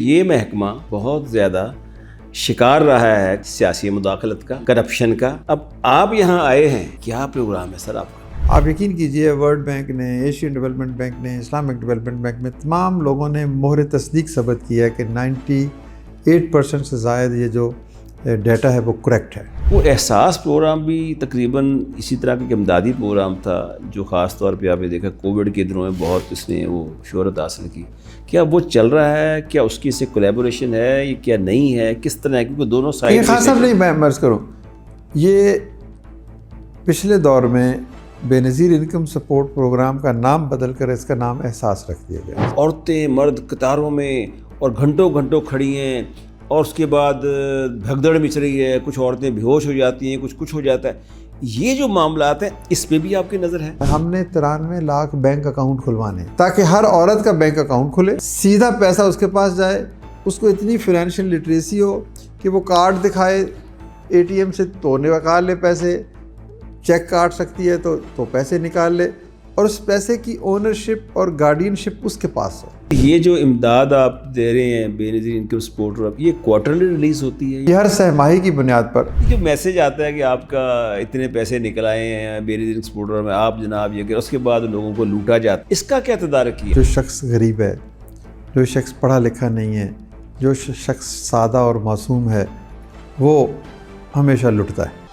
یہ محکمہ بہت زیادہ شکار رہا ہے سیاسی مداخلت کا، کرپشن کا۔ اب آپ یہاں آئے ہیں، کیا پروگرام ہے سر آپ کا؟ آپ یقین کیجئے ورلڈ بینک نے، ایشین ڈیولپمنٹ بینک نے، اسلامک ڈیولپمنٹ بینک میں تمام لوگوں نے مہر تصدیق ثبت کی ہے کہ 98% سے زائد یہ جو ڈیٹا ہے وہ کریکٹ ہے۔ وہ احساس پروگرام بھی تقریباً اسی طرح کا ایک امدادی پروگرام تھا جو خاص طور پہ آپ نے دیکھا کووڈ کے دنوں میں بہت اس نے وہ شہرت حاصل کی۔ کیا وہ چل رہا ہے؟ کیا اس کی سے کولیبوریشن ہے یا کیا نہیں ہے؟ کس طرح ہے؟ کیونکہ دونوں سائڈ خاص صاحب نہیں، میں مرض کروں، یہ پچھلے دور میں بے نظیر انکم سپورٹ پروگرام کا نام بدل کر اس کا نام احساس رکھ دیا گیا۔ عورتیں مرد قطاروں میں اور گھنٹوں گھنٹوں کھڑی ہیں اور اس کے بعد بھگدڑ مچ رہی ہے، کچھ عورتیں بے ہوش ہو جاتی ہیں، کچھ ہو جاتا ہے۔ یہ جو معاملات ہیں اس پہ بھی آپ کی نظر ہے؟ ہم نے 93 لاکھ بینک اکاؤنٹ کھلوانے تاکہ ہر عورت کا بینک اکاؤنٹ کھلے، سیدھا پیسہ اس کے پاس جائے، اس کو اتنی فائنینشیل لٹریسی ہو کہ وہ کارڈ دکھائے اے ٹی ایم سے تو نکال لے پیسے، چیک کاٹ سکتی ہے تو پیسے نکال لے، اور اس پیسے کی اونرشپ اور گارڈین شپ اس کے پاس ہو۔ یہ جو امداد آپ دے رہے ہیں بے نظیر انکم سپورٹ، یہ کوارٹرلی ریلیز ہوتی ہے؟ یہ ہر سہ ماہی کی بنیاد پر جو میسج آتا ہے کہ آپ کا اتنے پیسے نکل آئے ہیں بے نظیر انکم سپورٹ میں، آپ جناب یہ کہ اس کے بعد لوگوں کو لوٹا جاتا ہے، اس کا کیا تدارک کیا؟ جو شخص غریب ہے، جو شخص پڑھا لکھا نہیں ہے، جو شخص سادہ اور معصوم ہے، وہ ہمیشہ لٹتا ہے۔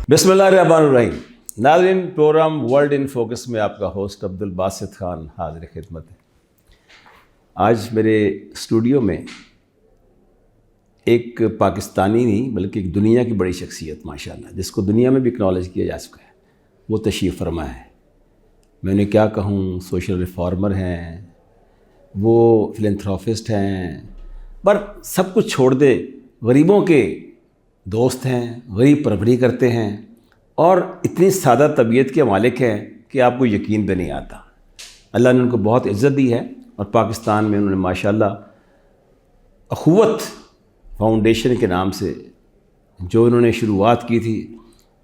بسم اللہ الرحمن الرحیم۔ ناظرین، پروگرام ورلڈ ان فوکس میں آپ کا ہوسٹ عبدالباسط خان حاضر خدمت ہے۔ آج میرے اسٹوڈیو میں ایک پاکستانی نہیں بلکہ ایک دنیا کی بڑی شخصیت ماشاءاللہ، جس کو دنیا میں بھی اکنالج کیا جا چکا ہے، وہ تشریف فرما ہے۔ میں انہیں کیا کہوں، سوشل ریفارمر ہیں، وہ فلینتھراپسٹ ہیں، پر سب کچھ چھوڑ دے، غریبوں کے دوست ہیں، غریب پروری کرتے ہیں، اور اتنی سادہ طبیعت کے مالک ہیں کہ آپ کو یقین بھی نہیں آتا۔ اللہ نے ان کو بہت عزت دی ہے، اور پاکستان میں انہوں نے ماشاءاللہ اخوت فاؤنڈیشن کے نام سے جو انہوں نے شروعات کی تھی،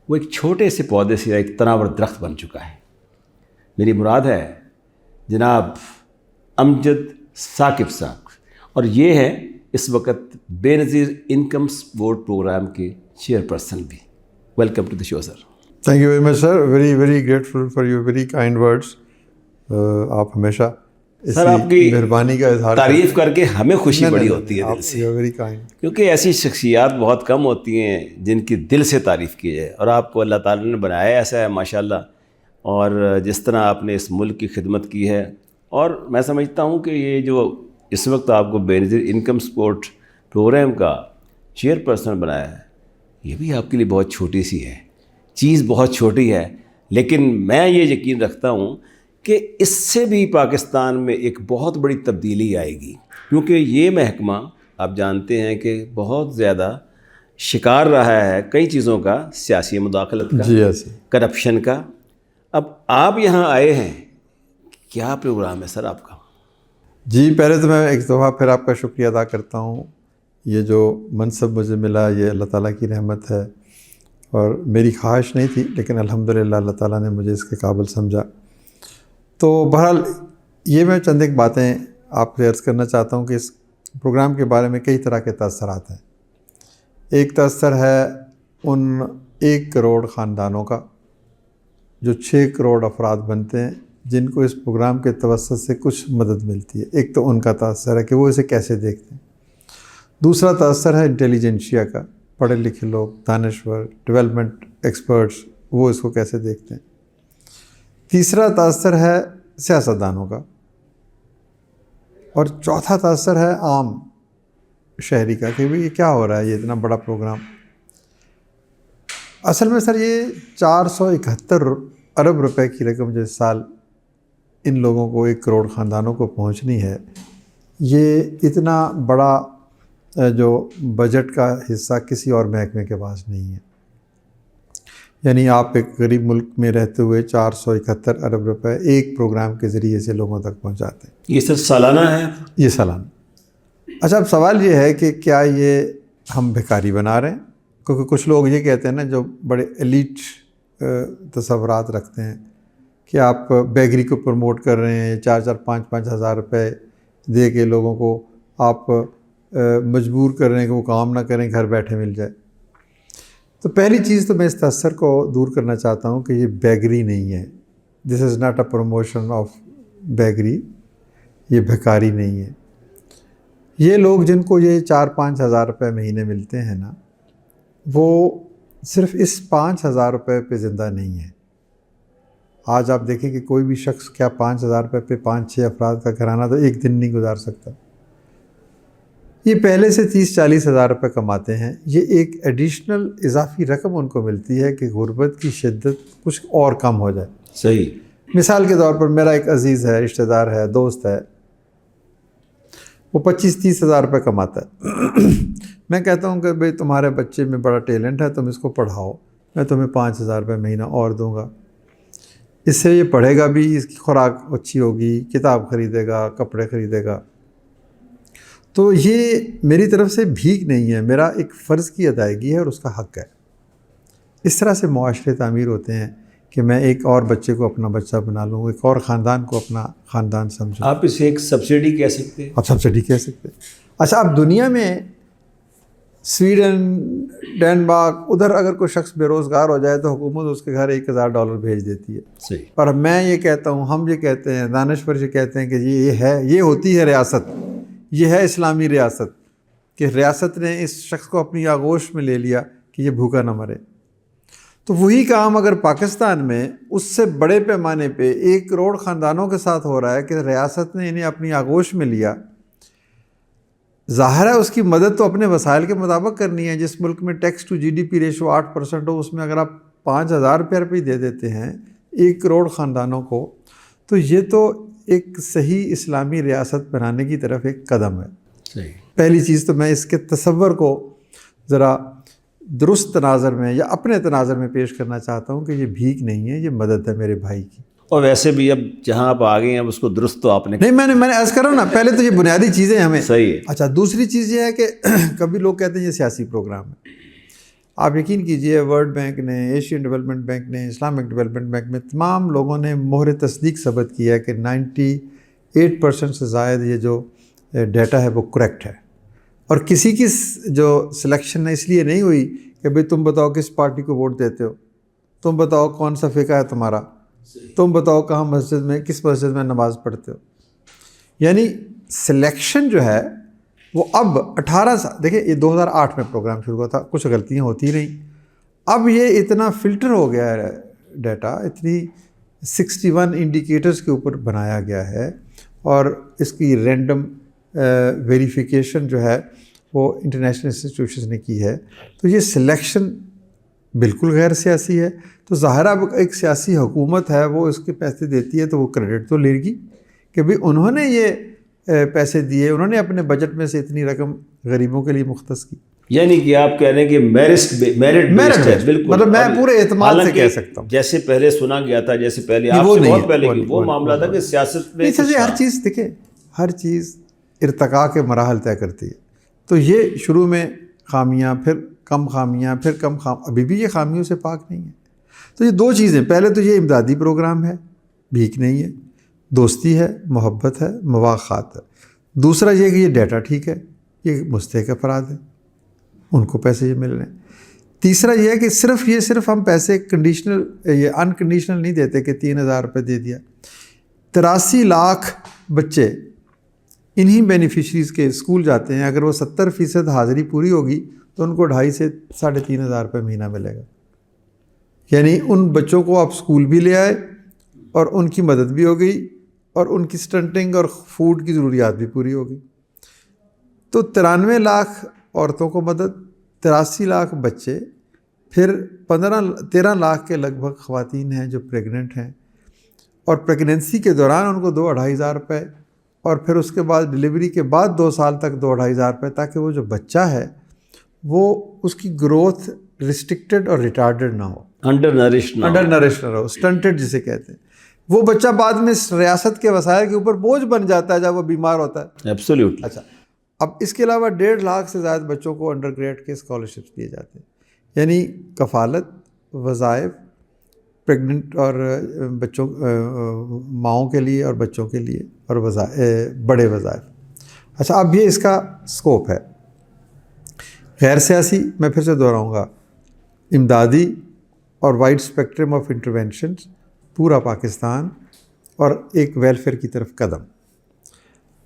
وہ ایک چھوٹے سے پودے سے ایک تناور درخت بن چکا ہے۔ میری مراد ہے جناب امجد ثاقب صاحب، اور یہ ہے اس وقت Benazir income support programme کے چیئر پرسن بھی۔ Welcome to the show sir. Thank you very much sir, very very grateful for your very kind words. آپ ہمیشہ سر آپ کی مہربانی کا اظہار تعریف کر کے ہمیں خوشی بڑی ہوتی ہے دل سے، ویری کائنڈ، کیونکہ ایسی شخصیات بہت کم ہوتی ہیں جن کی دل سے تعریف کی جائے، اور آپ کو اللہ تعالیٰ نے بنایا ایسا ہے ماشاءاللہ، اور جس طرح آپ نے اس ملک کی خدمت کی ہے، اور میں سمجھتا ہوں کہ یہ جو اس وقت آپ کو بے نظیر انکم سپورٹ پروگرام کا چیئر پرسن بنایا ہے، یہ بھی آپ کے لیے بہت چھوٹی سی ہے، چیز بہت چھوٹی ہے، لیکن میں یہ یقین رکھتا ہوں کہ اس سے بھی پاکستان میں ایک بہت بڑی تبدیلی آئے گی، کیونکہ یہ محکمہ آپ جانتے ہیں کہ بہت زیادہ شکار رہا ہے کئی چیزوں کا، سیاسی مداخلت کا، جی ایسے کرپشن کا۔ اب آپ یہاں آئے ہیں، کیا پروگرام ہے سر آپ کا؟ جی، پہلے تو میں ایک دفعہ پھر آپ کا شکریہ ادا کرتا ہوں۔ یہ جو منصب مجھے ملا یہ اللہ تعالیٰ کی رحمت ہے، اور میری خواہش نہیں تھی، لیکن الحمدللہ اللہ تعالیٰ نے مجھے اس کے قابل سمجھا۔ تو بہرحال یہ میں چند ایک باتیں آپ سے عرض کرنا چاہتا ہوں کہ اس پروگرام کے بارے میں کئی طرح کے تاثرات ہیں۔ ایک تاثر ہے ان 1 کروڑ خاندانوں کا جو 6 کروڑ افراد بنتے ہیں، جن کو اس پروگرام کے توسط سے کچھ مدد ملتی ہے۔ ایک تو ان کا تاثر ہے کہ وہ اسے کیسے دیکھتے ہیں۔ دوسرا تاثر ہے انٹیلیجنشیا کا، پڑھے لکھے لوگ، دانشور، ڈیولپمنٹ ایکسپرٹس، وہ اس کو کیسے دیکھتے ہیں۔ تیسرا تاثر ہے سیاستدانوں کا، اور چوتھا تاثر ہے عام شہری کا کہ یہ کیا ہو رہا ہے، یہ اتنا بڑا پروگرام۔ اصل میں سر یہ 471 ارب روپے کی رقم جو اس سال ان لوگوں کو 1 کروڑ خاندانوں کو پہنچنی ہے، یہ اتنا بڑا جو بجٹ کا حصہ کسی اور محکمے کے پاس نہیں ہے۔ یعنی آپ ایک غریب ملک میں رہتے ہوئے 471 ارب روپے ایک پروگرام کے ذریعے سے لوگوں تک پہنچاتے ہیں. یہ سر سالانہ ہے؟ یہ سالانہ. اچھا اب سوال یہ ہے کہ کیا یہ ہم بھکاری بنا رہے ہیں؟ کیونکہ کچھ لوگ یہ کہتے ہیں نا، جو بڑے ایلیٹ تصورات رکھتے ہیں، کہ آپ بیکری کو پروموٹ کر رہے ہیں، 4-5 ہزار روپے دے کے لوگوں کو آپ مجبور کر رہے ہیں کہ وہ کام نہ کریں، گھر بیٹھے مل جائے. تو پہلی چیز تو میں اس تاثر کو دور کرنا چاہتا ہوں کہ یہ بیگری نہیں ہے. This is not a promotion of beggary. یہ بھکاری نہیں ہے. یہ لوگ جن کو یہ 4-5 ہزار روپے مہینے ملتے ہیں نا، وہ صرف اس 5 ہزار روپے پہ زندہ نہیں ہے. آج آپ دیکھیں کہ کوئی بھی شخص کیا 5 ہزار روپے پہ 5-6 افراد کا گھرانہ تو ایک دن نہیں گزار سکتا. یہ پہلے سے 30-40 ہزار روپے کماتے ہیں. یہ ایک ایڈیشنل اضافی رقم ان کو ملتی ہے کہ غربت کی شدت کچھ اور کم ہو جائے. صحیح. مثال کے طور پر میرا ایک عزیز ہے، رشتہ دار ہے، دوست ہے، وہ 25-30 ہزار روپے کماتا ہے. میں کہتا ہوں کہ بھئی تمہارے بچے میں بڑا ٹیلنٹ ہے، تم اس کو پڑھاؤ، میں تمہیں 5 ہزار روپے مہینہ اور دوں گا. اس سے یہ پڑھے گا بھی، اس کی خوراک اچھی ہوگی، کتاب خریدے گا، کپڑے خریدے گا. تو یہ میری طرف سے بھیک نہیں ہے، میرا ایک فرض کی ادائیگی ہے اور اس کا حق ہے. اس طرح سے معاشرے تعمیر ہوتے ہیں کہ میں ایک اور بچے کو اپنا بچہ بنا لوں، ایک اور خاندان کو اپنا خاندان سمجھوں. آپ اسے ایک سبسڈی کہہ سکتے ہیں. آپ سبسڈی کہہ سکتے ہیں. اچھا اب دنیا میں سویڈن، ڈینمارک، ادھر اگر کوئی شخص بے روزگار ہو جائے تو حکومت اس کے گھر $1000 بھیج دیتی ہے. صحیح. پر میں یہ کہتا ہوں، ہم یہ کہتے ہیں، دانشور یہ کہتے ہیں کہ یہ ہوتی ہے ریاست، یہ ہے اسلامی ریاست، کہ ریاست نے اس شخص کو اپنی آغوش میں لے لیا کہ یہ بھوکا نہ مرے. تو وہی کام اگر پاکستان میں اس سے بڑے پیمانے پہ 1 کروڑ خاندانوں کے ساتھ ہو رہا ہے کہ ریاست نے انہیں اپنی آغوش میں لیا، ظاہر ہے اس کی مدد تو اپنے وسائل کے مطابق کرنی ہے. جس ملک میں ٹیکس ٹو GDP ریشو 8% ہو، اس میں اگر آپ 5000 روپے دے دیتے ہیں 1 کروڑ خاندانوں کو، تو یہ تو ایک صحیح اسلامی ریاست بنانے کی طرف ایک قدم ہے. صحیح. پہلی چیز تو میں اس کے تصور کو ذرا درست تناظر میں یا اپنے تناظر میں پیش کرنا چاہتا ہوں کہ یہ بھیک نہیں ہے، یہ مدد ہے میرے بھائی کی. اور ویسے بھی اب جہاں آپ آ گئے ہیں اس کو درست تو آپ نے نہیں، میں نے عرض کرا نا، پہلے تو یہ بنیادی چیزیں ہمیں. صحیح ہے. اچھا دوسری چیز یہ ہے کہ کبھی لوگ کہتے ہیں یہ سیاسی پروگرام ہے. آپ یقین کیجئے ورلڈ بینک نے، ایشین ڈیولپمنٹ بینک نے، اسلامک ڈیولپمنٹ بینک میں تمام لوگوں نے مہر تصدیق ثبت کی ہے کہ 98% سے زائد یہ جو ڈیٹا ہے وہ کریکٹ ہے. اور کسی کی جو سلیکشن اس لیے نہیں ہوئی کہ بھئی تم بتاؤ کس پارٹی کو ووٹ دیتے ہو، تم بتاؤ کون سا فقہ ہے تمہارا، تم بتاؤ کہاں مسجد میں، کس مسجد میں نماز پڑھتے ہو. یعنی سلیکشن جو ہے وہ اب 18 سال، دیکھیں یہ 2008 میں پروگرام شروع ہوا تھا، کچھ غلطیاں ہوتی رہیں. اب یہ اتنا فلٹر ہو گیا ہے ڈیٹا، اتنی 61 انڈیکیٹرز کے اوپر بنایا گیا ہے، اور اس کی رینڈم ویریفیکیشن جو ہے وہ انٹرنیشنل انسٹیٹیوشنز نے کی ہے. تو یہ سلیکشن بالکل غیر سیاسی ہے. تو ظاہرہ ایک سیاسی حکومت ہے، وہ اس کے پیسے دیتی ہے تو وہ کریڈٹ تو لے گی کہ بھئی انہوں نے یہ پیسے دیے، انہوں نے اپنے بجٹ میں سے اتنی رقم غریبوں کے لیے مختص کی. یعنی کہ آپ کہہ رہے ہیں کہ میرٹ بیسڈ ہے. بالکل. مطلب میں پورے اعتماد سے کہہ سکتا ہوں. جیسے پہلے سنا گیا تھا، جیسے پہلے آپ سے بہت پہلے وہ معاملہ تھا کہ سیاست میں ہر چیز دیکھیں، ہر چیز ارتقاء کے مراحل طے کرتی ہے. تو یہ شروع میں خامیاں، پھر کم خامیاں، پھر کم ابھی بھی یہ خامیوں سے پاک نہیں ہے. تو یہ 2 چیزیں، پہلے تو یہ امدادی پروگرام ہے، بھیک نہیں ہے، دوستی ہے، محبت ہے، مواخات ہے. دوسرا یہ کہ یہ ڈیٹا ٹھیک ہے، یہ مستحق افراد ہیں، ان کو پیسے یہ مل رہے ہیں. تیسرا یہ ہے کہ صرف ہم پیسے کنڈیشنل، یہ انکنڈیشنل نہیں دیتے کہ 3000 روپے دے دیا. 83 لاکھ بچے انہی بینیفیشریز کے اسکول جاتے ہیں. اگر وہ 70% حاضری پوری ہوگی تو ان کو 2500 سے 3500 روپے مہینہ ملے گا. یعنی ان بچوں کو آپ اسکول بھی لے آئے اور ان کی مدد بھی ہو گئی اور ان کی اسٹنٹنگ اور فوڈ کی ضروریات بھی پوری ہو گئی. تو 93 لاکھ عورتوں کو مدد، 83 لاکھ بچے، پھر 13 لاکھ کے لگ بھگ خواتین ہیں جو پریگننٹ ہیں، اور پریگننسی کے دوران ان کو 2-2500 روپے، اور پھر اس کے بعد ڈلیوری کے بعد 2 سال تک 2-2500 روپے، تاکہ وہ جو بچہ ہے وہ اس کی گروتھ ریسٹرکٹڈ اور ریٹارڈڈ نہ ہو. انڈر نرشڈ نہ رہو، سٹنٹڈ جسے کہتے ہیں. وہ بچہ بعد میں ریاست کے وسائل کے اوپر بوجھ بن جاتا ہے جب وہ بیمار ہوتا ہے. ایبسولیوٹلی. اچھا، اب اس کے علاوہ 1.5 لاکھ سے زائد بچوں کو انڈر گریڈ کے اسکالرشپس دیے جاتے ہیں. یعنی کفالت، وظائف، پریگننٹ اور بچوں ماؤں کے لیے اور بچوں کے لیے، اور بڑے وظائف. اچھا، اب یہ اس کا اسکوپ ہے. غیر سیاسی، میں پھر سے دہراؤں گا، امدادی اور وائڈ اسپیکٹرم آف انٹرونشنز، پورا پاکستان اور ایک ویلفیئر کی طرف قدم.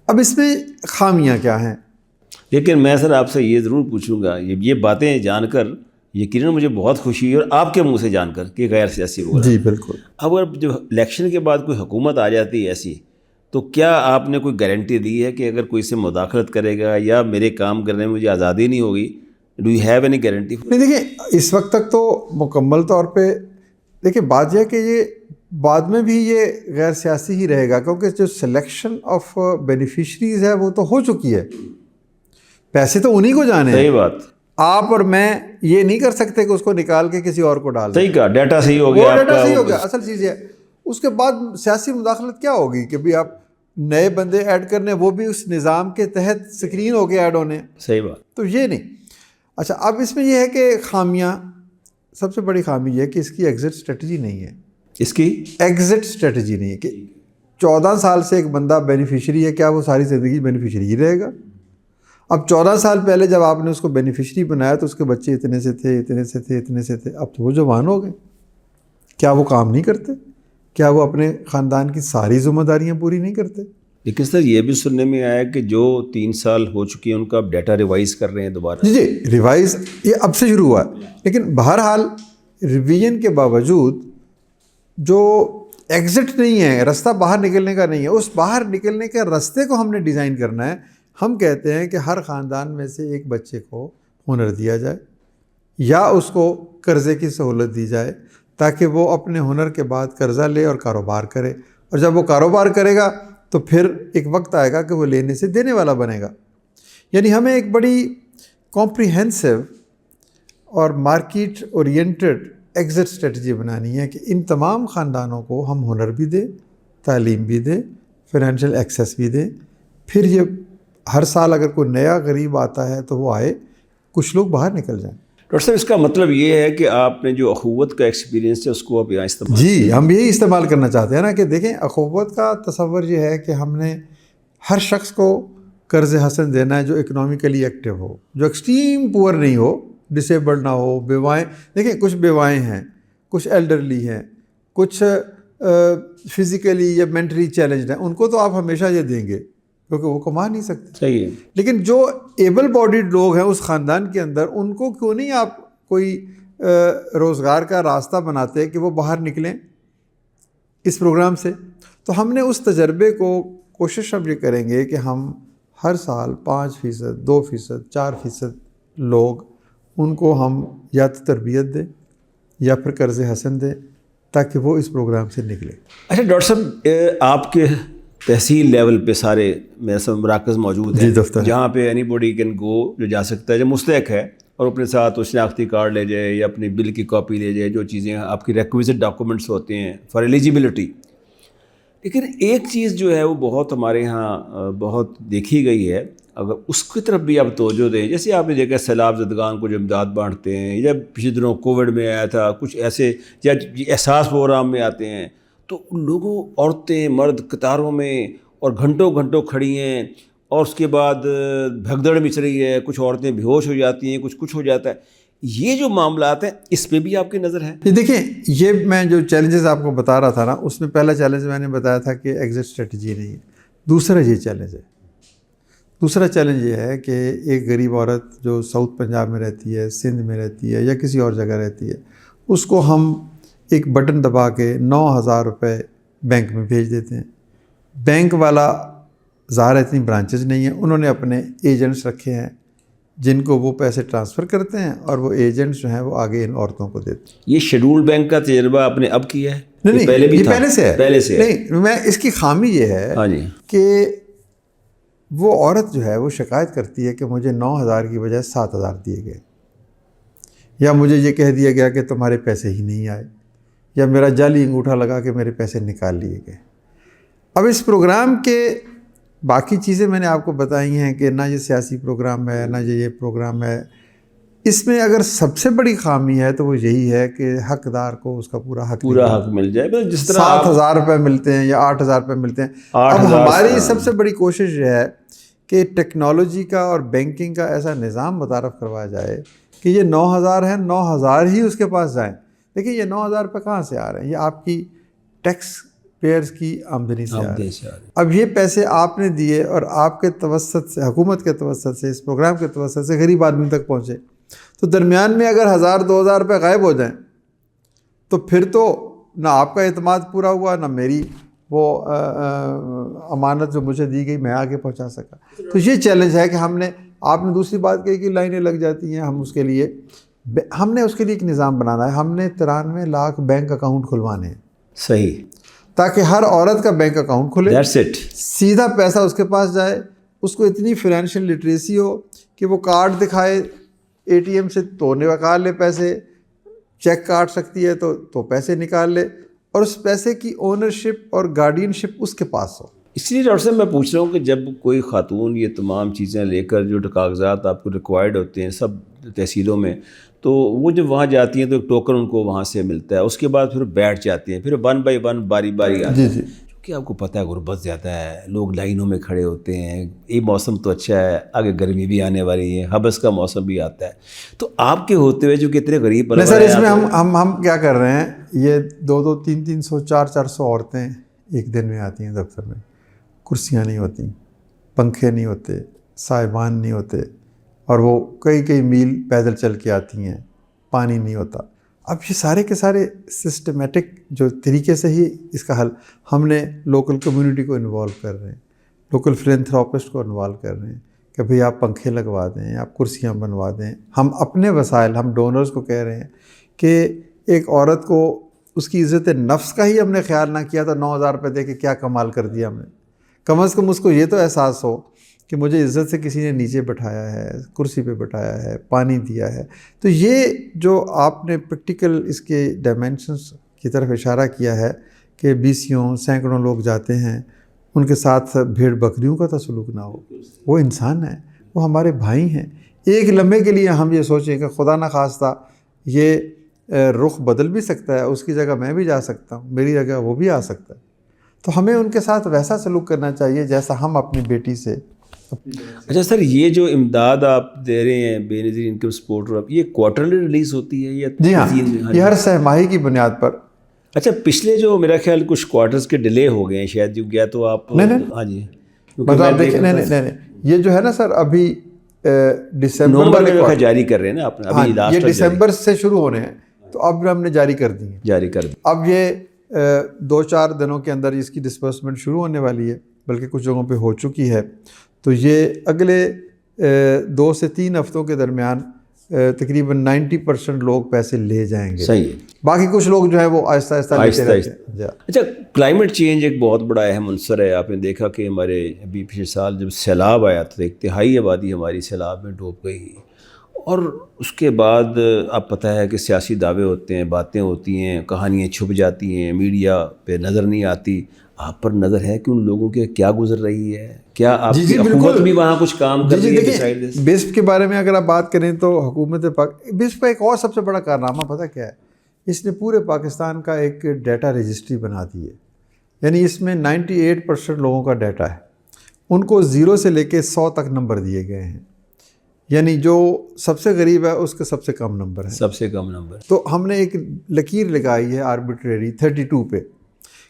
اب اس میں خامیاں کیا ہیں؟ لیکن میں سر آپ سے یہ ضرور پوچھوں گا، یہ باتیں جان کر یقیناً مجھے بہت خوشی اور آپ کے منہ سے جان کر کہ غیر سیاسی بولا. جی بالکل. اب اگر جو الیکشن کے بعد کوئی حکومت آ جاتی ہے ایسی، تو کیا آپ نے کوئی گارنٹی دی ہے کہ اگر کوئی سے مداخلت کرے گا یا میرے کام کرنے میں مجھے آزادی نہیں ہوگی؟ Do you have any guarantee? نہیں، دیکھیں اس وقت تک تو مکمل طور پہ، دیکھیں بات یہ ہے کہ یہ بعد میں بھی یہ غیر سیاسی ہی رہے گا، کیونکہ جو سلیکشن آف بینیفیشریز ہے وہ تو ہو چکی ہے. پیسے تو انہی کو جانے ہیں. صحیح بات. آپ اور میں یہ نہیں کر سکتے کہ اس کو نکال کے کسی اور کو ڈال دیں. صحیح کہا، ڈیٹا صحیح ہو گیا. وہ ڈیٹا صحیح ہو گیا، اصل چیز ہے. اس کے بعد سیاسی مداخلت کیا ہوگی کہ بھی آپ نئے بندے ایڈ کرنے، وہ بھی اس نظام کے تحت اسکرین ہو کے ایڈ ہونے. صحیح بات. تو یہ نہیں. اچھا، اب اس میں یہ ہے کہ خامیاں، سب سے بڑی خامی یہ ہے کہ اس کی ایگزٹ اسٹریٹجی نہیں ہے. اس کی ایگزٹ اسٹریٹجی نہیں ہے کہ 14 سال سے ایک بندہ بینیفیشری ہے، کیا وہ ساری زندگی بینیفیشری ہی رہے گا؟ اب 14 سال پہلے جب آپ نے اس کو بینیفیشری بنایا تو اس کے بچے اتنے سے تھے، اتنے سے تھے، اتنے سے تھے. اب تو وہ جوان ہو گئے. کیا وہ کام نہیں کرتے؟ کیا وہ اپنے خاندان کی ساری ذمہ داریاں پوری نہیں کرتے؟ لیکن سر یہ بھی سننے میں آیا کہ جو 3 سال ہو چکی ہیں ان کا اب ڈیٹا ریوائز کر رہے ہیں دوبارہ. جی ریوائز یہ اب سے شروع ہوا ہے. لیکن بہرحال ریویژن کے باوجود جو ایگزٹ نہیں ہے، راستہ باہر نکلنے کا نہیں ہے، اس باہر نکلنے کے راستے کو ہم نے ڈیزائن کرنا ہے. ہم کہتے ہیں کہ ہر خاندان میں سے ایک بچے کو ہنر دیا جائے یا اس کو قرضے کی سہولت دی جائے تاکہ وہ اپنے ہنر کے بعد قرضہ لے اور کاروبار کرے. اور جب وہ کاروبار کرے گا تو پھر ایک وقت آئے گا کہ وہ لینے سے دینے والا بنے گا. یعنی ہمیں ایک بڑی کمپریہنسو اور مارکیٹ اورینٹڈ ایگزٹ اسٹریٹجی بنانی ہے کہ ان تمام خاندانوں کو ہم ہنر بھی دیں، تعلیم بھی دیں، فائنینشیل ایکسیس بھی دیں. پھر یہ ہر سال اگر کوئی نیا غریب آتا ہے تو وہ آئے، کچھ لوگ باہر نکل جائیں. ڈاکٹر صاحب اس کا مطلب یہ ہے کہ آپ نے جو اخوت کا ایکسپیرینس ہے اس کو آپ یہاں استعمال. جی ہم یہی استعمال کرنا چاہتے ہیں نا کہ دیکھیں اخوت کا تصور یہ ہے کہ ہم نے ہر شخص کو قرض حسن دینا ہے جو اکنامیکلی ایکٹیو ہو، جو ایکسٹریم پور نہیں ہو، ڈسیبلڈ نہ ہو. بیوائیں دیکھیں، کچھ بیوائیں ہیں، کچھ ایلڈرلی ہیں، کچھ فزیکلی یا مینٹلی چیلنجڈ ہیں. ان کو تو آپ ہمیشہ یہ دیں گے کیونکہ وہ کما نہیں سکتے. صحیح ہے. لیکن جو ایبل باڈیڈ لوگ ہیں اس خاندان کے اندر، ان کو کیوں نہیں آپ کوئی روزگار کا راستہ بناتے کہ وہ باہر نکلیں اس پروگرام سے؟ تو ہم نے اس تجربے کو کوشش اب یہ کریں گے کہ ہم ہر سال 5%، 2%، 4% لوگ ان کو ہم یا تو تربیت دیں یا پھر قرض حسن دیں تاکہ وہ اس پروگرام سے نکلیں. اچھا ڈاکٹر صاحب، آپ کے تحصیل لیول پہ سارے میرے سب مراکز موجود ہیں جہاں پہ اینی باڈی کین گو، جو جا سکتا ہے، جو مستحق ہے، اور اپنے ساتھ اس شناختی کارڈ لے جائے یا اپنی بل کی کاپی لے جائے، جو چیزیں آپ کی ریکویزٹ ڈاکومنٹس ہوتے ہیں فار ایلیجیبلٹی. لیکن ایک چیز جو ہے وہ بہت ہمارے ہاں بہت دیکھی گئی ہے، اگر اس کی طرف بھی آپ توجہ دیں. جیسے آپ نے دیکھا سیلاب زدگان کو جو امداد بانٹتے ہیں، یا پچھلے دنوں کووڈ میں آیا تھا، کچھ ایسے یا احساس پروگرام میں آتے ہیں، تو ان لوگوں، عورتیں مرد قطاروں میں اور گھنٹوں گھنٹوں کھڑی ہیں، اور اس کے بعد بھگدڑ مچ رہی ہے، کچھ عورتیں بے ہوش ہو جاتی ہیں، کچھ ہو جاتا ہے. یہ جو معاملات ہیں اس پہ بھی آپ کی نظر ہے؟ دیکھیں، یہ میں جو چیلنجز آپ کو بتا رہا تھا نا، اس میں پہلا چیلنج میں نے بتایا تھا کہ ایگزٹ اسٹریٹجی نہیں ہے. دوسرا یہ چیلنج ہے، دوسرا چیلنج یہ ہے کہ ایک غریب عورت جو ساؤتھ پنجاب میں رہتی ہے، سندھ میں رہتی ہے یا کسی اور جگہ رہتی ہے، اس کو ہم ایک بٹن دبا کے 9,000 روپے بینک میں بھیج دیتے ہیں. بینک والا ظاہر اتنی برانچز نہیں ہیں، انہوں نے اپنے ایجنٹس رکھے ہیں جن کو وہ پیسے ٹرانسفر کرتے ہیں، اور وہ ایجنٹس جو ہیں وہ آگے ان عورتوں کو دیتے ہیں. یہ شیڈول بینک کا تجربہ آپ نے اب کیا ہے؟ نہیں، پہلے بھی تھا؟ پہلے سے ہے. پہلے سے نہیں، میں اس کی خامی یہ ہے ہاں جی کہ وہ عورت جو ہے وہ شکایت کرتی ہے کہ مجھے 9,000 کی بجائے 7,000 دیے گئے. یا مجھے یہ کہہ دیا گیا کہ تمہارے پیسے ہی نہیں آئے، یا میرا جعلی انگوٹھا لگا کہ میرے پیسے نکال لیے گئے۔ اب اس پروگرام کے باقی چیزیں میں نے آپ کو بتائی ہیں کہ نہ یہ سیاسی پروگرام ہے، نہ یہ پروگرام ہے۔ اس میں اگر سب سے بڑی خامی ہے تو وہ یہی ہے کہ حقدار کو اس کا پورا حق مل جائے، جس طرح 7,000 روپے ملتے ہیں یا 8,000 روپے ملتے ہیں۔ اب ہماری سب سے بڑی کوشش یہ ہے کہ ٹیکنالوجی کا اور بینکنگ کا ایسا نظام متعارف کروایا جائے کہ یہ 9,000 ہیں، 9,000 ہی اس کے پاس جائیں۔ دیکھیں یہ 9,000 روپے کہاں سے آ رہے ہیں؟ یہ آپ کی ٹیکس پیئرز کی آمدنی سے آ رہے ہیں۔ اب یہ پیسے آپ نے دیے اور آپ کے توسط سے، حکومت کے توسط سے، اس پروگرام کے توسط سے غریب آدمی تک پہنچے، تو درمیان میں اگر 1,000-2,000 روپے غائب ہو جائیں تو پھر تو نہ آپ کا اعتماد پورا ہوا، نہ میری وہ امانت جو مجھے دی گئی میں آگے پہنچا سکا۔ تو یہ چیلنج ہے کہ آپ نے دوسری بات کہی کہ لائنیں لگ جاتی ہیں، ہم نے اس کے لیے ایک نظام بنانا ہے۔ ہم نے 93 لاکھ بینک اکاؤنٹ کھلوانے ہیں، صحیح، تاکہ ہر عورت کا بینک اکاؤنٹ کھلے، That's it. سیدھا پیسہ اس کے پاس جائے، اس کو اتنی فائنینشیل لٹریسی ہو کہ وہ کارڈ دکھائے اے ٹی ایم سے تو نکال لے پیسے، چیک کاٹ سکتی ہے تو پیسے نکال لے، اور اس پیسے کی اونرشپ اور گارڈینشپ اس کے پاس ہو۔ اس لیے ڈاکٹر صاحب میں پوچھ رہا ہوں کہ جب کوئی خاتون یہ تمام چیزیں لے کر جو کاغذات آپ کو ریکوائرڈ ہوتے ہیں سب تحصیلوں میں، تو وہ جب وہاں جاتی ہیں تو ایک ٹوکن ان کو وہاں سے ملتا ہے، اس کے بعد پھر بیٹھ جاتی ہیں، پھر 1 بائی 1 باری باری آتی ہے۔ کیونکہ آپ کو پتہ ہے غربت زیادہ ہے، لوگ لائنوں میں کھڑے ہوتے ہیں، یہ موسم تو اچھا ہے، آگے گرمی بھی آنے والی ہے، حبس کا موسم بھی آتا ہے، تو آپ کے ہوتے ہوئے جو کتنے غریب نہیں سر، اس میں ہم کیا کر رہے ہیں، یہ 200 300 400 عورتیں ایک دن میں آتی ہیں دفتر میں، کرسیاں نہیں ہوتی، پنکھے نہیں ہوتے، صاحبان نہیں ہوتے، اور وہ کئی میل پیدل چل کے آتی ہیں، پانی نہیں ہوتا۔ اب یہ سارے کے سارے سسٹمیٹک جو طریقے سے ہی اس کا حل، ہم نے لوکل کمیونٹی کو انوالو کر رہے ہیں، لوکل فلینتھراپسٹ کو انوالو کر رہے ہیں کہ بھئی آپ پنکھے لگوا دیں، آپ کرسیاں بنوا دیں۔ ہم اپنے وسائل، ہم ڈونرز کو کہہ رہے ہیں کہ ایک عورت کو اس کی عزت نفس کا ہی ہم نے خیال نہ کیا تو 9,000 روپے دے کے کیا کمال کر دیا ہم نے۔ کم از کم اس کو یہ تو احساس ہو کہ مجھے عزت سے کسی نے نیچے بٹھایا ہے، کرسی پہ بٹھایا ہے، پانی دیا ہے۔ تو یہ جو آپ نے پریکٹیکل اس کے ڈائمینشنز کی طرف اشارہ کیا ہے کہ 20 سینکڑوں لوگ جاتے ہیں، ان کے ساتھ بھیڑ بکریوں کا تو سلوک نہ ہو۔ وہ انسان ہیں، وہ ہمارے بھائی ہیں۔ ایک لمحے کے لیے ہم یہ سوچیں کہ خدا نخواستہ یہ رخ بدل بھی سکتا ہے، اس کی جگہ میں بھی جا سکتا ہوں، میری جگہ وہ بھی آ سکتا ہے، تو ہمیں ان کے ساتھ ویسا سلوک کرنا چاہیے جیسا ہم اپنی بیٹی سے۔ اچھا سر، یہ جو امداد آپ دے رہے ہیں بے نظیر انکم سپورٹ، یہ کوارٹرلی ریلیز ہوتی ہے یا؟ جی ہاں، یہ ہر سہ ماہی کی بنیاد پر۔ اچھا، پچھلے جو میرا خیال کچھ کوارٹرز کے ڈیلے ہو گئے ہیں شاید، جو گیا تو آپ ہاں جی مطلب آپ دیکھیں، نہیں یہ جو ہے نا سر، ابھی دسمبر میں جاری کر رہے ہیں نا آپ نے، ابھی یہ دسمبر سے شروع ہونے ہیں، تو اب ہم نے جاری کر دی ہیں۔ اب یہ 2-4 دنوں کے اندر اس کی ڈسبرسمنٹ شروع ہونے والی ہے، بلکہ کچھ جگہوں پہ ہو چکی ہے۔ تو یہ اگلے 2 سے 3 ہفتوں کے درمیان تقریباً 90% لوگ پیسے لے جائیں گے۔ صحیح ہے، باقی کچھ لوگ جو ہے وہ آہستہ آہستہ لیتے رہتے ہیں۔ اچھا، کلائمیٹ چینج ایک بہت بڑا اہم عنصر ہے۔ آپ نے دیکھا کہ ہمارے ابھی پچھلے سال جب سیلاب آیا تو 1/3 آبادی ہماری سیلاب میں ڈوب گئی، اور اس کے بعد آپ پتہ ہے کہ سیاسی دعوے ہوتے ہیں، باتیں ہوتی ہیں، کہانیاں چھپ جاتی ہیں، میڈیا پہ نظر نہیں آتی۔ آپ پر نظر ہے کہ ان لوگوں کے کیا گزر رہی ہے؟ کیا آپ کی حکومت بھی وہاں کچھ کام کر رہی ہے؟ بسپ کے بارے میں اگر آپ بات کریں تو حکومت بسپ کا ایک اور سب سے بڑا کارنامہ پتہ کیا ہے؟ اس نے پورے پاکستان کا ایک ڈیٹا رجسٹری بنا دی ہے، یعنی اس میں 98% لوگوں کا ڈیٹا ہے، ان کو 0 سے لے کے 100 تک نمبر دیے گئے ہیں، یعنی جو سب سے غریب ہے اس کے سب سے کم نمبر ہے، سب سے کم نمبر۔ تو ہم نے ایک لکیر لگائی ہے آربیٹریری 32 پہ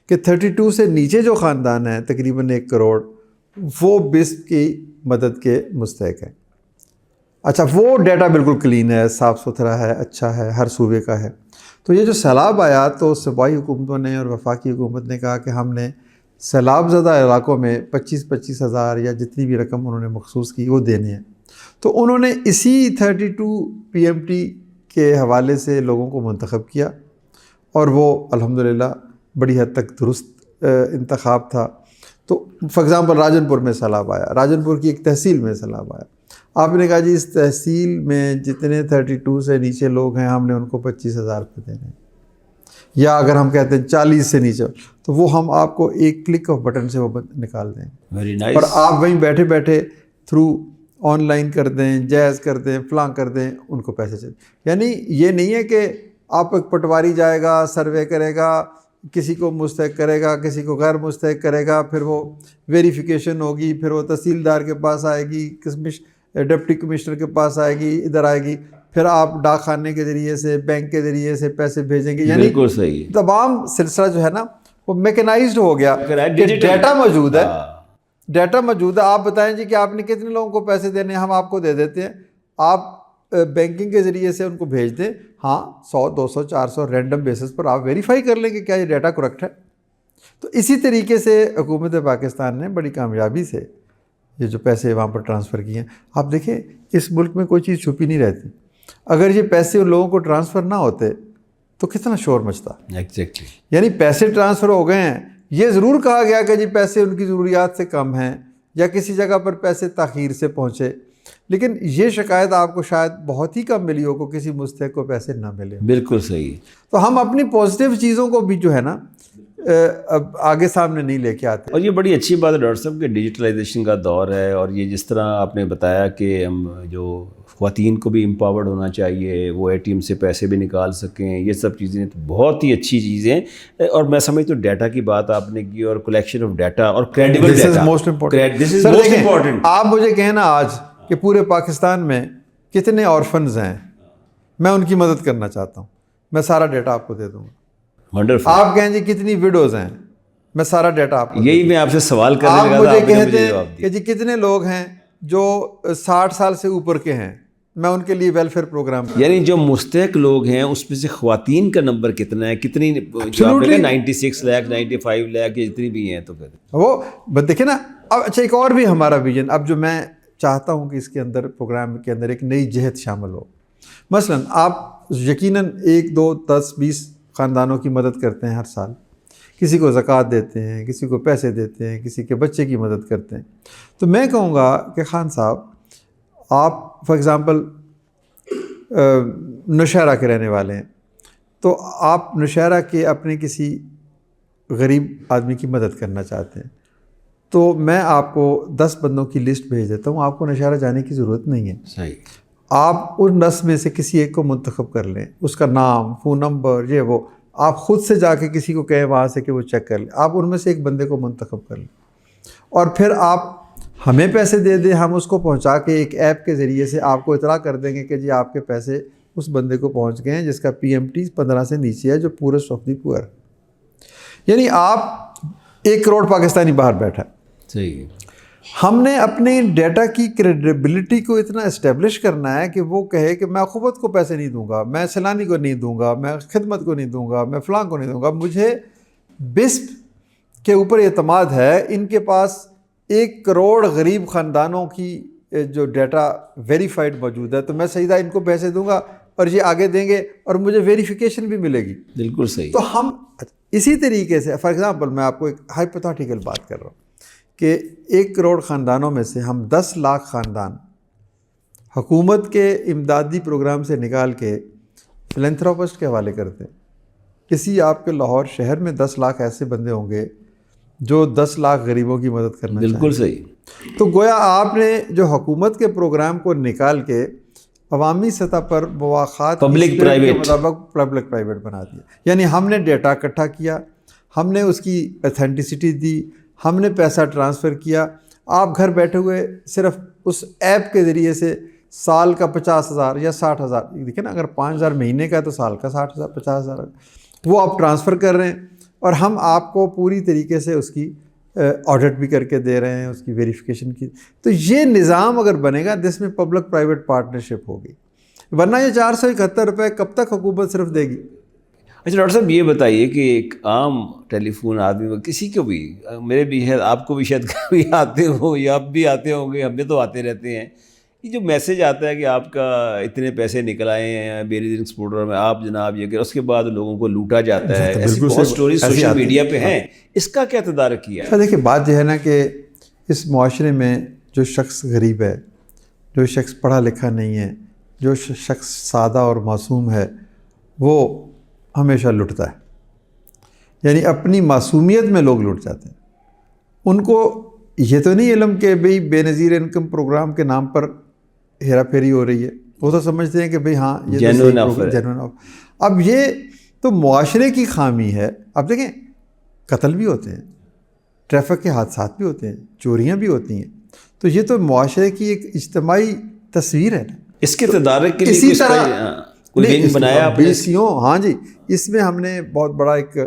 کہ 32 سے نیچے جو خاندان ہیں تقریباً 1 کروڑ، وہ بسپ کی مدد کے مستحق ہیں۔ اچھا، وہ ڈیٹا بالکل کلین ہے، صاف ستھرا ہے، اچھا ہے، ہر صوبے کا ہے۔ تو یہ جو سیلاب آیا تو صوبائی حکومتوں نے اور وفاقی حکومت نے کہا کہ ہم نے سیلاب زدہ علاقوں میں 25 ہزار یا جتنی بھی رقم انہوں نے مخصوص کی وہ دینے ہیں۔ تو انہوں نے اسی 32 PMT کے حوالے سے لوگوں کو منتخب کیا، اور وہ الحمدللہ بڑی حد تک درست انتخاب تھا۔ تو فار ایگزامپل راجن پور میں سیلاب آیا، راجن پور کی ایک تحصیل میں سیلاب آیا، آپ نے کہا جی اس تحصیل میں جتنے 32 سے نیچے لوگ ہیں ہم نے ان کو 25,000 روپے دینے ہیں، یا اگر ہم کہتے ہیں 40 سے نیچے تو وہ ہم آپ کو ایک کلک آف بٹن سے وہ نکال دیں گے. Very nice. اور آپ وہیں بیٹھے بیٹھے تھرو آن لائن کر دیں، جائز کر دیں، فلاں کر دیں، ان کو پیسے چلے. یعنی یہ نہیں ہے کہ آپ ایک پٹواری جائے گا، سروے کرے گا، کسی کو مستحق کرے گا، کسی کو غیر مستحق کرے گا، پھر وہ ویریفیکیشن ہوگی، پھر وہ تحصیلدار کے پاس آئے گی، ڈپٹی کمشنر کے پاس آئے گی، ادھر آئے گی، پھر آپ ڈاک خانے کے ذریعے سے، بینک کے ذریعے سے پیسے بھیجیں گے. یعنی بالکل صحیح. تمام سلسلہ جو ہے نا وہ میکنائزڈ ہو گیا کہ ڈیٹا موجود ہے، ڈیٹا موجود ہے. آپ بتائیں جی کہ آپ نے کتنے لوگوں کو پیسے دینے ہیں، ہم آپ کو دے دیتے ہیں، آپ بینکنگ کے ذریعے سے ان کو بھیج دیں. ہاں 100 200 400 رینڈم بیسس پر آپ ویریفائی کر لیں کہ کیا یہ ڈیٹا کریکٹ ہے. تو اسی طریقے سے حکومت پاکستان نے بڑی کامیابی سے یہ جو پیسے وہاں پر ٹرانسفر کیے ہیں. آپ دیکھیں اس ملک میں کوئی چیز چھپی نہیں رہتی. اگر یہ پیسے ان لوگوں کو ٹرانسفر نہ ہوتے تو کتنا شور مچتا. ایگزیکٹلی. یعنی پیسے ٹرانسفر ہو گئے ہیں، یہ ضرور کہا گیا کہ جی پیسے ان کی ضروریات سے کم ہیں، یا کسی جگہ پر پیسے تاخیر سے پہنچے، لیکن یہ شکایت آپ کو شاید بہت ہی کم ملی ہو کہ کسی مستحق کو پیسے نہ ملے. بالکل صحیح. تو ہم اپنی پازیٹیو چیزوں کو بھی جو ہے نا اب آگے سامنے نہیں لے کے آتے. اور یہ بڑی اچھی بات ہے ڈاکٹر صاحب کہ ڈیجیٹلائزیشن کا دور ہے، اور یہ جس طرح آپ نے بتایا کہ ہم جو خواتین کو بھی امپاورڈ ہونا چاہیے، وہ ATM سے پیسے بھی نکال سکیں، یہ سب چیزیں بہت ہی اچھی چیزیں. اور میں سمجھتا ہوں ڈیٹا کی بات آپ نے کی، اور کلیکشن آف ڈیٹا اور credible data. This is most important. This is Sir, most دیکھیں، important. آپ مجھے کہنا آج کہ پورے پاکستان میں کتنے آرفنز ہیں، میں ان کی مدد کرنا چاہتا ہوں، میں سارا ڈیٹا آپ کو دے دوں گا. ونڈرفل. آپ کہیں جی کتنی ویڈوز ہیں، میں سارا ڈیٹا آپ کو. یہی میں آپ سے سوال کرنے آپ لگا تھا، مجھے آپ نے کہتے مجھے ہیں جواب کہ دیا. جی کتنے لوگ ہیں جو 60 سال سے اوپر کے ہیں، میں ان کے لیے ویلفیئر پروگرام. یعنی جو مستحق لوگ ہیں اس میں سے خواتین کا نمبر کتنا ہے، کتنی، جو آپ نے کہا 96 لاکھ 95 لاکھ جتنی بھی ہیں، تو پھر وہ دیکھیں نا. اب اچھا ایک اور بھی ہمارا ویژن، اب جو میں چاہتا ہوں کہ اس کے اندر پروگرام کے اندر ایک نئی جہت شامل ہو. مثلاً آپ یقیناً 1 2 10 20 خاندانوں کی مدد کرتے ہیں ہر سال، کسی کو زکوٰۃ دیتے ہیں، کسی کو پیسے دیتے ہیں، کسی کے بچے کی مدد کرتے ہیں. تو میں کہوں گا کہ خان صاحب آپ فار ایگزامپل نوشہرہ کے رہنے والے ہیں، تو آپ نوشہرہ کے اپنے کسی غریب آدمی کی مدد کرنا چاہتے ہیں، تو میں آپ کو 10 بندوں کی لسٹ بھیج دیتا ہوں، آپ کو نوشہرہ جانے کی ضرورت نہیں ہے. صحیح. آپ ان 10 میں سے کسی ایک کو منتخب کر لیں، اس کا نام، فون نمبر، یہ وہ، آپ خود سے جا کے کسی کو کہیں وہاں سے کہ وہ چیک کر لیں. آپ ان میں سے ایک بندے کو منتخب کر لیں، اور پھر آپ ہمیں پیسے دے دیں، ہم اس کو پہنچا کے ایک ایپ کے ذریعے سے آپ کو اطلاع کر دیں گے کہ جی آپ کے پیسے اس بندے کو پہنچ گئے ہیں جس کا PMT 15 سے نیچے ہے، جو پورسٹ آف دی پور. یعنی آپ 1 کروڑ پاکستانی باہر بیٹھا ہے. صحیح. ہم نے اپنے ڈیٹا کی کریڈیبلٹی کو اتنا اسٹیبلش کرنا ہے کہ وہ کہے کہ میں اخوت کو پیسے نہیں دوں گا، میں سیلانی کو نہیں دوں گا، میں خدمت کو نہیں دوں گا، میں فلاں کو نہیں دوں گا. مجھے بسپ کے اوپر اعتماد ہے. ان کے پاس 1 کروڑ غریب خاندانوں کی جو ڈیٹا ویریفائڈ موجود ہے، تو میں سیدھا ان کو پیسے دوں گا اور یہ آگے دیں گے اور مجھے ویریفیکیشن بھی ملے گی. بالکل صحیح. تو ہم اسی طریقے سے فار ایگزامپل میں آپ کو ایک ہائپوتھیٹیکل بات کر رہا ہوں کہ 1 کروڑ خاندانوں میں سے ہم 10 لاکھ خاندان حکومت کے امدادی پروگرام سے نکال کے فلینتھروپسٹ کے حوالے کرتے ہیں. کسی آپ کے لاہور شہر میں 10 لاکھ ایسے بندے ہوں گے جو 10 لاکھ غریبوں کی مدد کرنا چاہیں. بالکل صحیح. تو گویا آپ نے جو حکومت کے پروگرام کو نکال کے عوامی سطح پر مواخات پبلک پرائیویٹ کے مطابق پبلک پرائیویٹ بنا دیا. یعنی ہم نے ڈیٹا اکٹھا کیا، ہم نے اس کی ایتھینٹسٹی دی، ہم نے پیسہ ٹرانسفر کیا. آپ گھر بیٹھے ہوئے صرف اس ایپ کے ذریعے سے سال کا 50,000 یا 60,000، دیکھیں نا، اگر 5,000 مہینے کا ہے تو سال کا 60,000 50,000 وہ آپ ٹرانسفر کر رہے ہیں، اور ہم آپ کو پوری طریقے سے اس کی آڈٹ بھی کر کے دے رہے ہیں، اس کی ویریفیکیشن کی. تو یہ نظام اگر بنے گا جس میں پبلک پرائیویٹ پارٹنرشپ ہوگی، ورنہ یہ 471 روپے کب تک حکومت صرف دے گی. اچھا ڈاکٹر صاحب یہ بتائیے کہ ایک عام ٹیلی فون آدمی کسی کو بھی، میرے بھی ہے، آپ کو بھی شاید کبھی آتے ہو یا آپ بھی آتے ہوں گے، ہمیں تو آتے رہتے ہیں، یہ جو میسج آتا ہے کہ آپ کا اتنے پیسے نکل آئے ہیں میری ایکسپورٹر میں، آپ جناب یہ کہ اس کے بعد لوگوں کو لوٹا جاتا ہے، ایسی بہت سٹوریز سوشل میڈیا پہ ہیں. اس کا کیا تدارک کیا ہے؟ دیکھیے بات یہ ہے نا کہ اس معاشرے میں جو شخص غریب ہے جو شخص پڑھا لکھا نہیں ہے، جو شخص سادہ اور معصوم ہے، وہ ہمیشہ لٹتا ہے. یعنی اپنی معصومیت میں لوگ لٹ جاتے ہیں. ان کو یہ تو نہیں علم کہ بھئی بے نظیر انکم پروگرام کے نام پر ہیرا پھیری ہو رہی ہے. وہ تو سمجھتے ہیں کہ بھئی ہاں یہ جینوئن آفر. اب یہ تو معاشرے کی خامی ہے. اب دیکھیں قتل بھی ہوتے ہیں، ٹریفک کے حادثات بھی ہوتے ہیں، چوریاں بھی ہوتی ہیں. تو یہ تو معاشرے کی ایک اجتماعی تصویر ہے. اس کے تدارک کے لیے اسی طرح کوئی ونگ بنایا آپ نے؟ BCO، ہاں جی، اس میں ہم نے بہت بڑا ایک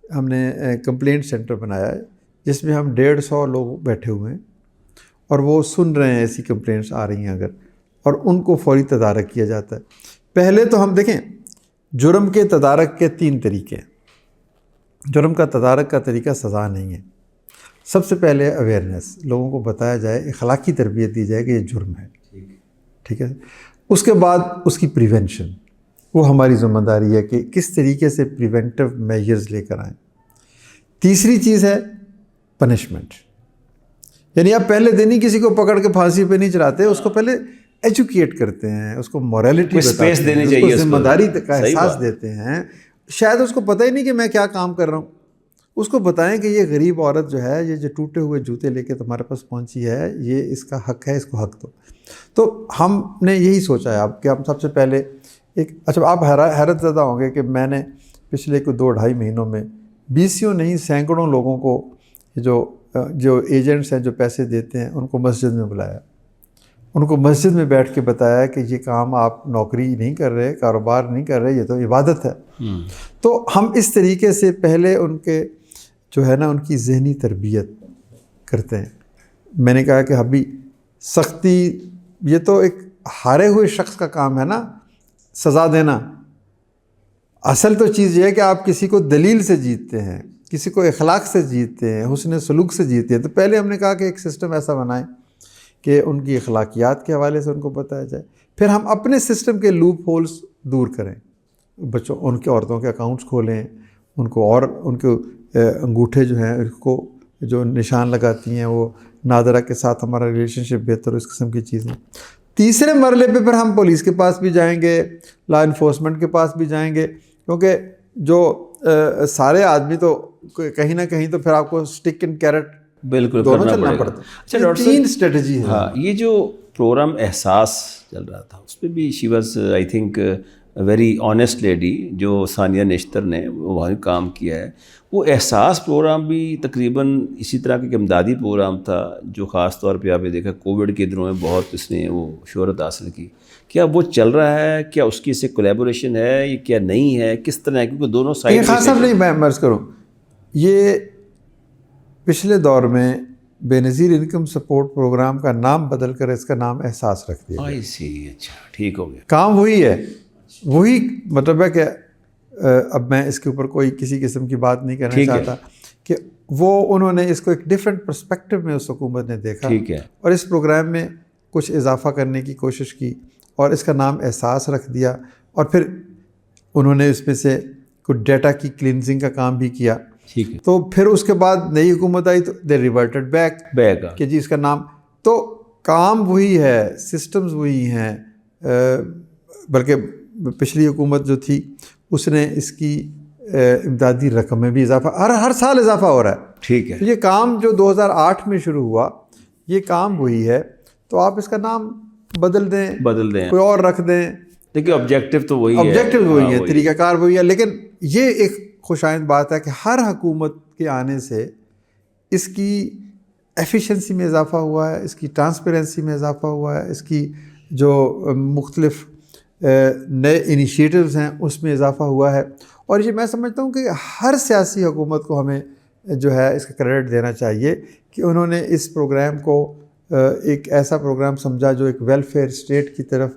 ہم نے کمپلینٹ سینٹر بنایا ہے جس میں ہم 150 لوگ بیٹھے ہوئے ہیں اور وہ سن رہے ہیں ایسی کمپلینٹس آ رہی ہیں اگر، اور ان کو فوری تدارک کیا جاتا ہے. پہلے تو ہم دیکھیں جرم کے تدارک کے 3 طریقے ہیں. جرم کا تدارک کا طریقہ سزا نہیں ہے. سب سے پہلے اویئرنیس، لوگوں کو بتایا جائے، اخلاقی تربیت دی جائے کہ یہ جرم ہے. ٹھیک ہے. اس کے بعد اس کی پریونشن، وہ ہماری ذمہ داری ہے کہ کس طریقے سے پریونٹیو میجرز لے کر آئیں. تیسری چیز ہے پنشمنٹ. یعنی آپ پہلے دن ہی کسی کو پکڑ کے پھانسی پہ نہیں چڑھاتے، اس کو پہلے ایجوکیٹ کرتے ہیں، اس کو موریلٹی بتاتے ہیں، اس کو ذمہ داری کا احساس دیتے ہیں. شاید اس کو پتہ ہی نہیں کہ میں کیا کام کر رہا ہوں. اس کو بتائیں کہ یہ غریب عورت جو ہے، یہ جو ٹوٹے ہوئے جوتے لے کے تمہارے پاس پہنچی ہے، یہ اس کا حق ہے، اس کو حق دو. تو ہم نے یہی سوچا ہے اب کہ ہم سب سے پہلے اچھا آپ حیرت زدہ ہوں گے کہ میں نے پچھلے 2-2.5 مہینوں میں BCO نہیں سینکڑوں لوگوں کو جو ایجنٹس ہیں جو پیسے دیتے ہیں ان کو مسجد میں بلایا، ان کو مسجد میں بیٹھ کے بتایا کہ یہ کام آپ نوکری نہیں کر رہے، کاروبار نہیں کر رہے، یہ تو عبادت ہے. تو ہم اس طریقے سے پہلے ان کے جو ہے نا ان کی ذہنی تربیت کرتے ہیں. میں نے کہا کہ ابھی سختی، یہ تو ایک ہارے ہوئے شخص کا کام ہے نا سزا دینا. اصل تو چیز یہ ہے کہ آپ کسی کو دلیل سے جیتتے ہیں، کسی کو اخلاق سے جیتتے ہیں، حسن سلوک سے جیتتے ہیں. تو پہلے ہم نے کہا کہ ایک سسٹم ایسا بنائیں کہ ان کی اخلاقیات کے حوالے سے ان کو بتایا جائے. پھر ہم اپنے سسٹم کے لوپ ہولز دور کریں. بچوں ان کے عورتوں کے اکاؤنٹس کھولیں، ان کو اور ان کے انگوٹھے جو ہیں ان کو جو نشان لگاتی ہیں وہ نادرہ کے ساتھ ہمارا ریلیشن شپ بہتر ہو، اس قسم کی چیزیں. تیسرے مرحلے پہ پھر ہم پولیس کے پاس بھی جائیں گے، لا انفورسمنٹ کے پاس بھی جائیں گے، کیونکہ جو سارے آدمی تو کہیں نہ کہیں تو پھر آپ کو اسٹک اینڈ کیرٹ بالکل دونوں چلنا پڑتا ہے. اچھا ڈاکٹر صاحب، 3 اسٹریٹجی ہے. ہاں، یہ جو پروگرام احساس چل رہا تھا اس پہ بھی she was I think very honest lady جو ثانیہ نشتر نے وہاں کام کیا ہے. وہ احساس پروگرام بھی تقریباً اسی طرح کا ایک امدادی پروگرام تھا جو خاص طور پہ آپ نے دیکھا کووڈ کے دنوں میں بہت اس نے وہ شہرت حاصل کی. کیا وہ چل رہا ہے؟ کیا اس کی سے کولیبوریشن ہے یا کیا نہیں ہے؟ کس طرح ہے؟ کیونکہ دونوں سائڈ خاص صاحب نہیں، میں مرض کروں، یہ پچھلے دور میں بے نظیر انکم سپورٹ پروگرام کا نام بدل کر اس کا نام احساس رکھ دیا. اچھا ٹھیک ہو گیا. کام وہی ہے، وہی مطلب ہے کہ اب میں اس کے اوپر کوئی کسی قسم کی بات نہیں کرنا چاہتا کہ وہ انہوں نے اس کو ایک ڈیفرنٹ پرسپیکٹو میں اس حکومت نے دیکھا اور اس پروگرام میں کچھ اضافہ کرنے کی کوشش کی اور اس کا نام احساس رکھ دیا. اور پھر انہوں نے اس میں سے کچھ ڈیٹا کی کلینزنگ کا کام بھی کیا. تو پھر اس کے بعد نئی حکومت آئی تو دے ریورٹڈ بیک کہ جی اس کا نام، تو کام وہی ہے، سسٹمز وہی ہیں. بلکہ پچھلی حکومت جو تھی اس نے اس کی امدادی رقم میں بھی اضافہ، ہر سال اضافہ ہو رہا ہے. ٹھیک ہے. تو یہ کام جو 2008 میں شروع ہوا یہ کام وہی ہے. تو آپ اس کا نام بدل دیں کوئی اور رکھ دیں، دیکھیے آبجیکٹیو تو وہی ہے، آبجیکٹیو وہی ہے، طریقہ کار وہی ہے. لیکن یہ ایک خوش آئند بات ہے کہ ہر حکومت کے آنے سے اس کی ایفیشنسی میں اضافہ ہوا ہے، اس کی ٹرانسپیرنسی میں اضافہ ہوا ہے، اس کی جو مختلف نئے انیشیٹوز ہیں اس میں اضافہ ہوا ہے. اور یہ میں سمجھتا ہوں کہ ہر سیاسی حکومت کو ہمیں جو ہے اس کا کریڈٹ دینا چاہیے کہ انہوں نے اس پروگرام کو ایک ایسا پروگرام سمجھا جو ایک ویلفیئر اسٹیٹ کی طرف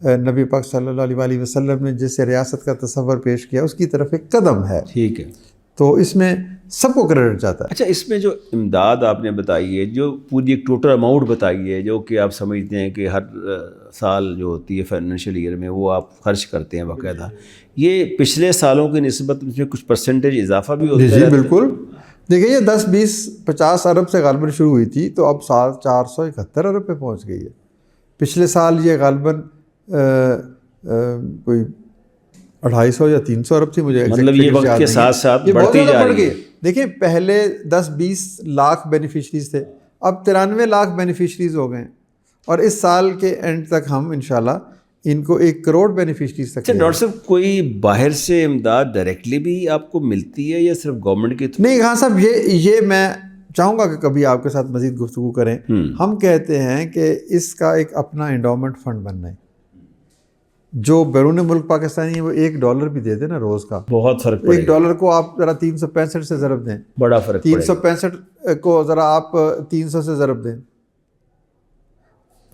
نبی پاک صلی اللہ علیہ وسلم نے جس ریاست کا تصور پیش کیا اس کی طرف ایک قدم ہے. ٹھیک ہے. تو اس میں سب کو کریڈٹ جاتا ہے. اچھا، اس میں جو امداد آپ نے بتائی ہے، جو پوری ایک ٹوٹل اماؤنٹ بتائی ہے جو کہ آپ سمجھتے ہیں کہ ہر سال جو ہوتی ہے فائنینشیل ایئر میں وہ آپ خرچ کرتے ہیں باقاعدہ، یہ پچھلے سالوں کی نسبت میں کچھ پرسنٹیج اضافہ بھی ہوتا ہے؟ جی بالکل. دیکھیں یہ 10 20 50 ارب سے غالباً شروع ہوئی تھی تو اب 471 ارب پہ پہنچ گئی ہے. پچھلے سال یہ غالباً کوئی 250 یا 300 ارب تھی، مجھے مطلب یہ وقت کے ساتھ ساتھ بڑھتی جا رہی ہے. دیکھیں پہلے 10-20 لاکھ بینیفیشریز تھے، اب 93 لاکھ بینیفیشریز ہو گئے ہیں، اور اس سال کے اینڈ تک ہم انشاءاللہ ان کو 1 کروڑ بینیفیشریز تک. اچھا ڈاکٹر صاحب، کوئی باہر سے امداد ڈائریکٹلی بھی آپ کو ملتی ہے یا صرف گورنمنٹ کے تھرو؟ نہیں خان صاحب، یہ میں چاہوں گا کہ کبھی آپ کے ساتھ مزید گفتگو کریں. ہم کہتے ہیں کہ اس کا ایک اپنا انڈومنٹ فنڈ بننا ہے. جو بیرون ملک پاکستانی ہے وہ $1 بھی دے دیں نا روز کا، بہت فرق پڑے گا. $1 کو آپ ذرا 365 سے ضرب دیں، بڑا فرق پڑے گا. 365 کو ذرا آپ 300 سے ضرب دیں،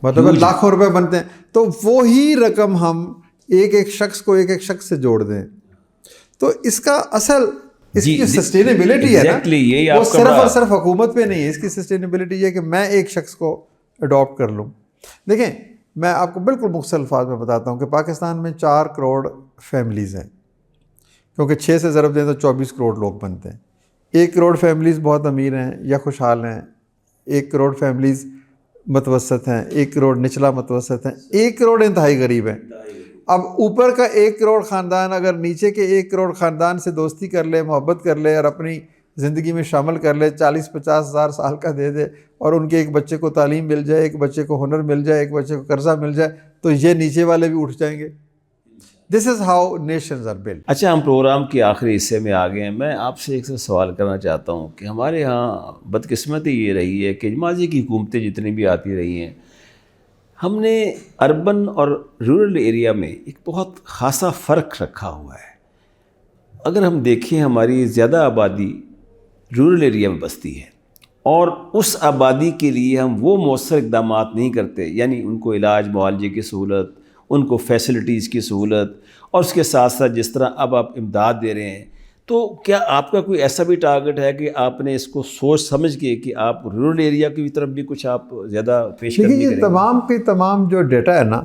مطلب لاکھوں روپے بنتے ہیں. تو وہی رقم ہم ایک شخص کو ایک شخص سے جوڑ دیں، تو اس کا اصل اس کی سسٹینیبلٹی ہے نا، وہ صرف اور صرف حکومت پہ نہیں ہے. اس کی سسٹینیبلٹی یہ ہے کہ میں ایک شخص کو اڈاپٹ کر لوں. دیکھیں میں آپ کو بالکل مختصر الفاظ میں بتاتا ہوں کہ پاکستان میں 4 کروڑ فیملیز ہیں، کیونکہ 6 سے ضرب دیں تو 24 کروڑ لوگ بنتے ہیں. 1 کروڑ فیملیز بہت امیر ہیں یا خوشحال ہیں، 1 کروڑ فیملیز متوسط ہیں، 1 کروڑ نچلا متوسط ہیں، 1 کروڑ انتہائی غریب ہیں. اب اوپر کا 1 کروڑ خاندان اگر نیچے کے 1 کروڑ خاندان سے دوستی کر لے، محبت کر لے اور اپنی زندگی میں شامل کر لے، 40-50 ہزار سال کا دے دے، اور ان کے ایک بچے کو تعلیم مل جائے، ایک بچے کو ہنر مل جائے، ایک بچے کو قرضہ مل جائے، تو یہ نیچے والے بھی اٹھ جائیں گے. This is how nations are build. اچھا ہم پروگرام کے آخری حصے میں آ گئے ہیں. میں آپ سے ایک سوال کرنا چاہتا ہوں کہ ہمارے ہاں بدقسمتی یہ رہی ہے کہ ماضی کی حکومتیں جتنی بھی آتی رہی ہیں، ہم نے اربن اور رورل ایریا میں ایک بہت خاصا فرق رکھا ہوا ہے. اگر ہم دیکھیں ہماری زیادہ آبادی رورل ایریا میں بستی ہے، اور اس آبادی کے لیے ہم وہ مؤثر اقدامات نہیں کرتے، یعنی ان کو علاج معالجے کی سہولت، ان کو فیسلٹیز کی سہولت، اور اس کے ساتھ ساتھ جس طرح اب آپ امداد دے رہے ہیں، تو کیا آپ کا کوئی ایسا بھی ٹارگٹ ہے کہ آپ نے اس کو سوچ سمجھ کے کہ آپ رورل ایریا کی طرف بھی کچھ آپ زیادہ پیش قدمی کریں؟ یہ تمام کے تمام جو ڈیٹا ہے نا،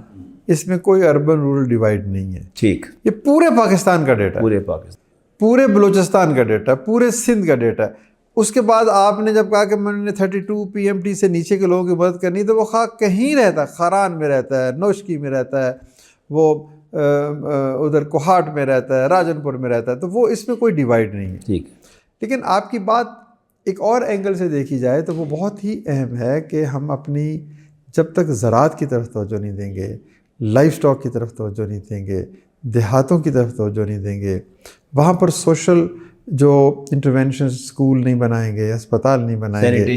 اس میں کوئی اربن رورل ڈیوائڈ نہیں ہے. ٹھیک، یہ پورے پاکستان کا ڈیٹا ہے، پورے پاکستان، پورے بلوچستان کا ڈیٹا ہے، پورے سندھ کا ڈیٹا ہے. اس کے بعد آپ نے جب کہا کہ میں نے 32 PMT سے نیچے کے لوگوں کی مدد کرنی، تو وہ خواہ کہیں رہتا ہے، خاران میں رہتا ہے، نوشکی میں رہتا ہے، وہ ادھر کوہاٹ میں رہتا ہے، راجن پور میں رہتا ہے، تو وہ اس میں کوئی ڈیوائڈ نہیں ہے. ٹھیک. لیکن آپ کی بات ایک اور اینگل سے دیکھی جائے تو وہ بہت ہی اہم ہے کہ ہم اپنی جب تک زراعت کی طرف توجہ نہیں دیں گے، لائف سٹاک کی طرف توجہ نہیں دیں گے، دیہاتوں کی طرف توجہ نہیں دیں گے، وہاں پر سوشل جو انٹرونشن اسکول نہیں بنائیں گے، اسپتال نہیں بنائیں گے،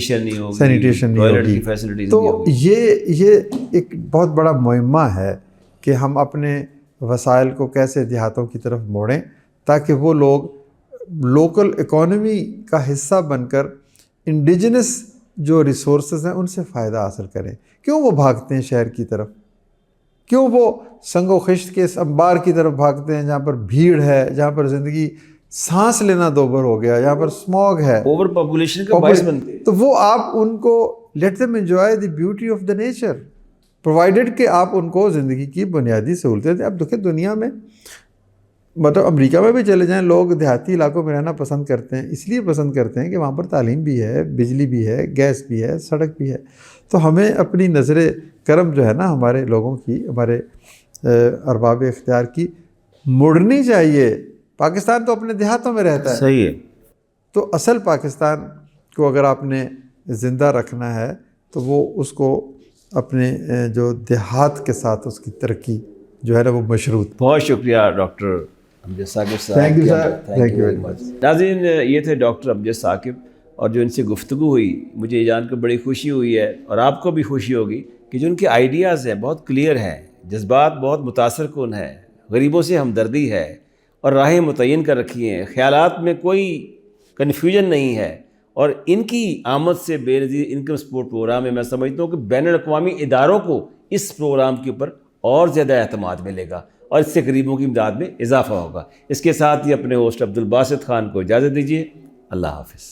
سینیٹیشن نہیں ہوگی، تو یہ ایک بہت بڑا معمہ ہے کہ ہم اپنے وسائل کو کیسے دیہاتوں کی طرف موڑیں تاکہ وہ لوگ لوکل اکانومی کا حصہ بن کر انڈیجنس جو ریسورسز ہیں ان سے فائدہ حاصل کریں. کیوں وہ بھاگتے ہیں شہر کی طرف؟ کیوں وہ سنگ و خشت کے اس انبار کی طرف بھاگتے ہیں جہاں پر بھیڑ ہے، جہاں پر زندگی سانس لینا دوبھر ہو گیا، جہاں پر اسموگ ہے، اوور پاپولیشن کا باعث بنتے ہیں؟ تو وہ آپ ان کو let them enjoy the beauty of the nature, provided کہ آپ ان کو زندگی کی بنیادی سہولتیں دیں. اب دیکھیں دنیا میں مطلب امریکہ میں بھی چلے جائیں، لوگ دیہاتی علاقوں میں رہنا پسند کرتے ہیں، اس لیے پسند کرتے ہیں کہ وہاں پر تعلیم بھی ہے، بجلی بھی ہے، گیس بھی ہے، سڑک بھی ہے. تو ہمیں اپنی نظر کرم جو ہے نا ہمارے لوگوں کی، ہمارے ارباب اختیار کی مڑنی چاہیے. پاکستان تو اپنے دیہاتوں میں رہتا ہے، صحیح ہے. تو اصل پاکستان کو اگر آپ نے زندہ رکھنا ہے تو وہ اس کو اپنے جو دیہات کے ساتھ اس کی ترقی جو ہے نا وہ مشروط. بہت شکریہ ڈاکٹر امجد ثاقب صاحب. Thank you sir, thank you very مچ. ناظرین یہ تھے ڈاکٹر امجد ثاقب، اور جو ان سے گفتگو ہوئی مجھے یہ جان کر بڑی خوشی ہوئی ہے، اور آپ کو بھی خوشی ہوگی کہ جو ان کے آئیڈیاز ہیں بہت کلیئر ہیں، جذبات بہت متاثر کن ہیں، غریبوں سے ہمدردی ہے، اور راہیں متعین کر رکھی ہیں، خیالات میں کوئی کنفیوژن نہیں ہے. اور ان کی آمد سے بے نظیر انکم سپورٹ پروگرام میں سمجھتا ہوں کہ بین الاقوامی اداروں کو اس پروگرام کے اوپر اور زیادہ اعتماد ملے گا، اور اس سے غریبوں کی امداد میں اضافہ ہوگا. اس کے ساتھ ہی اپنے ہوسٹ عبدالباسط خان کو اجازت دیجیے. اللہ حافظ.